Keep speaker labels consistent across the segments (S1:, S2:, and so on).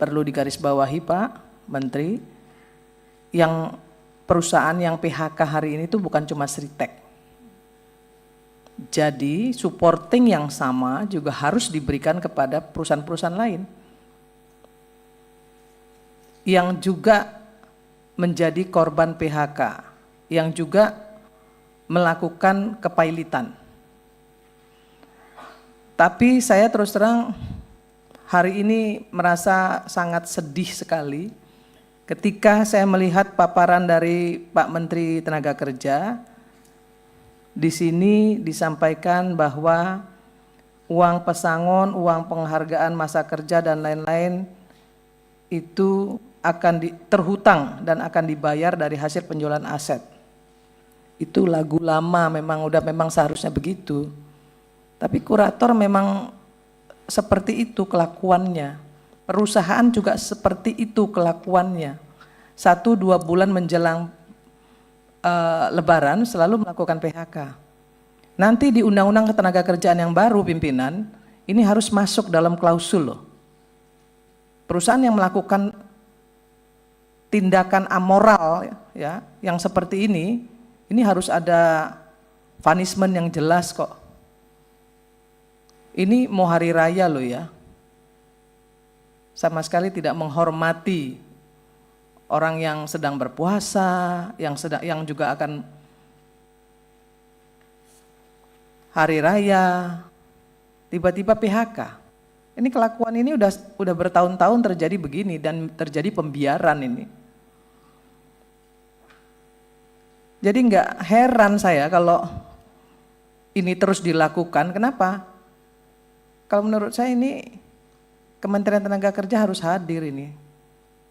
S1: perlu digarisbawahi Pak Menteri, yang perusahaan yang PHK hari ini itu bukan cuma Sritek. Jadi supporting yang sama juga harus diberikan kepada perusahaan-perusahaan lain yang juga menjadi korban PHK, yang juga melakukan kepailitan. Tapi saya terus terang hari ini merasa sangat sedih sekali ketika saya melihat paparan dari Pak Menteri Tenaga Kerja. Di sini disampaikan bahwa uang pesangon, uang penghargaan masa kerja dan lain-lain itu akan terhutang dan akan dibayar dari hasil penjualan aset. Itu lagu lama, memang seharusnya begitu. Tapi kurator memang seperti itu kelakuannya. Perusahaan juga seperti itu kelakuannya. 1-2 bulan menjelang Lebaran selalu melakukan PHK. Nanti di Undang-Undang Ketenagakerjaan yang baru pimpinan, ini harus masuk dalam klausul loh. Perusahaan yang melakukan tindakan amoral ya, yang seperti ini harus ada punishment yang jelas kok. Ini mau hari raya loh ya. Sama sekali tidak menghormati orang yang sedang berpuasa, yang juga akan hari raya, tiba-tiba PHK. Ini kelakuan ini udah bertahun-tahun terjadi begini dan terjadi pembiaran ini. Jadi nggak heran saya kalau ini terus dilakukan. Kenapa? Kalau menurut saya ini Kementerian Tenaga Kerja harus hadir ini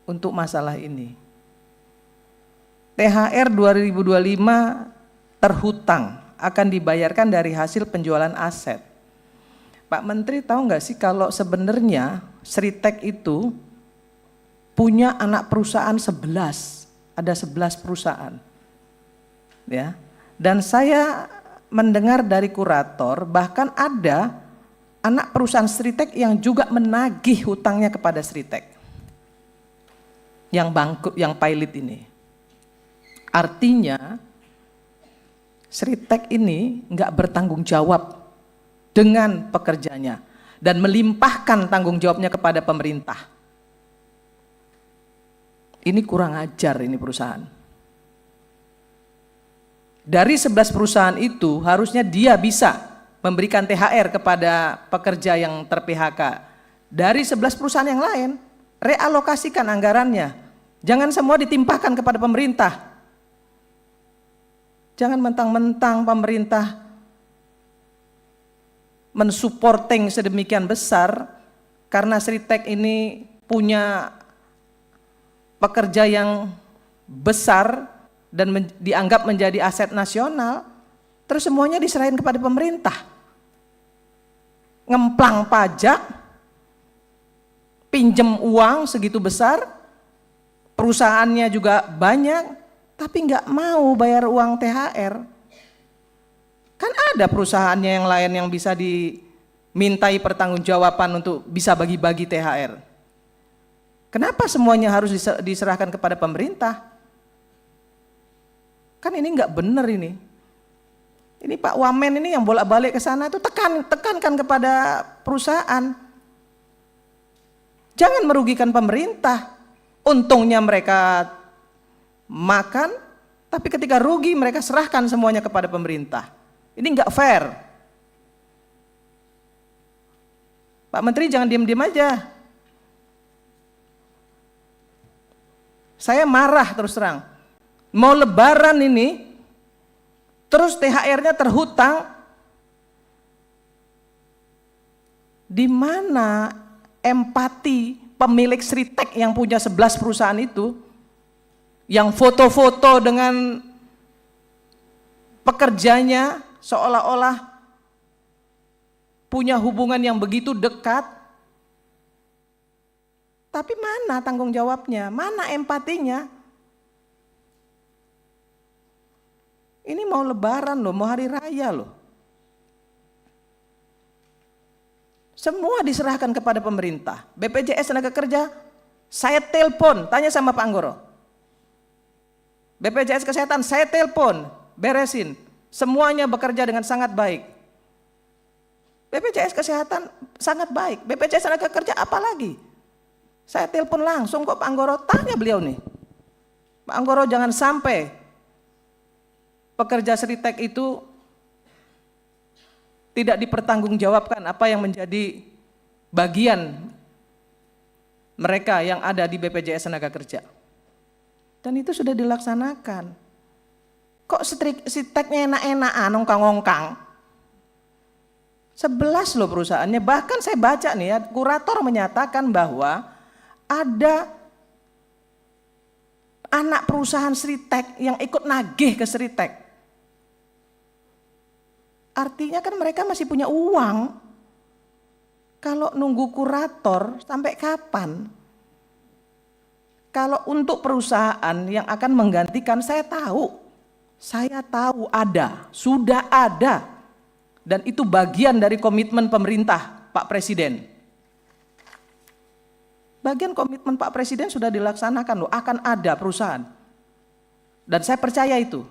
S1: untuk masalah ini. THR 2025 terhutang akan dibayarkan dari hasil penjualan aset. Pak Menteri tahu nggak sih kalau sebenarnya Sritek itu punya anak perusahaan 11, ada 11 perusahaan. Ya. Dan saya mendengar dari kurator bahkan ada anak perusahaan Sritek yang juga menagih hutangnya kepada Sritek. Yang bangkrut, yang pilot ini. Artinya Sritek ini nggak bertanggung jawab dengan pekerjanya dan melimpahkan tanggung jawabnya kepada pemerintah. Ini kurang ajar ini perusahaan. Dari 11 perusahaan itu harusnya dia bisa memberikan THR kepada pekerja yang ter-PHK. Dari 11 perusahaan yang lain, realokasikan anggarannya. Jangan semua ditimpahkan kepada pemerintah. Jangan mentang-mentang pemerintah mensupporting sedemikian besar karena Sritek ini punya pekerja yang besar dan dianggap menjadi aset nasional, terus semuanya diserahin kepada pemerintah. Ngemplang pajak, pinjem uang segitu besar, perusahaannya juga banyak, tapi nggak mau bayar uang THR. Kan ada perusahaannya yang lain yang bisa dimintai pertanggungjawaban untuk bisa bagi-bagi THR. Kenapa semuanya harus diserahkan kepada pemerintah? Kan ini nggak benar ini. Ini Pak Wamen ini yang bolak-balik ke sana itu tekankan kepada perusahaan. Jangan merugikan pemerintah. Untungnya mereka makan, tapi ketika rugi mereka serahkan semuanya kepada pemerintah. Ini nggak fair. Pak Menteri jangan diam-diam aja. Saya marah terus terang. Mau Lebaran ini, terus THR-nya terhutang. Di mana empati pemilik Sritek yang punya 11 perusahaan itu, yang foto-foto dengan pekerjanya seolah-olah punya hubungan yang begitu dekat, tapi mana tanggung jawabnya, mana empatinya? Ini mau Lebaran loh, mau hari raya loh. Semua diserahkan kepada pemerintah. BPJS Tenaga Kerja Saya telepon, tanya sama Pak Anggoro. BPJS Kesehatan, saya telepon, beresin. Semuanya bekerja dengan sangat baik. BPJS Kesehatan sangat baik. BPJS Tenaga Kerja apalagi? Saya telepon langsung kok Pak Anggoro, tanya beliau nih. Pak Anggoro jangan sampai pekerja Sritek itu tidak dipertanggungjawabkan apa yang menjadi bagian mereka yang ada di BPJS Tenaga Kerja. Dan itu sudah dilaksanakan. Kok Sriteknya enak-enakan, ongkang-ongkang? 11 loh perusahaannya, bahkan saya baca nih ya, kurator menyatakan bahwa ada anak perusahaan Sritek yang ikut nagih ke Sritek. Artinya kan mereka masih punya uang. Kalau nunggu kurator sampai kapan? Kalau untuk perusahaan yang akan menggantikan, saya tahu ada, sudah ada. Dan itu bagian dari komitmen pemerintah Pak Presiden. Bagian komitmen Pak Presiden sudah dilaksanakan loh, akan ada perusahaan. Dan saya percaya itu.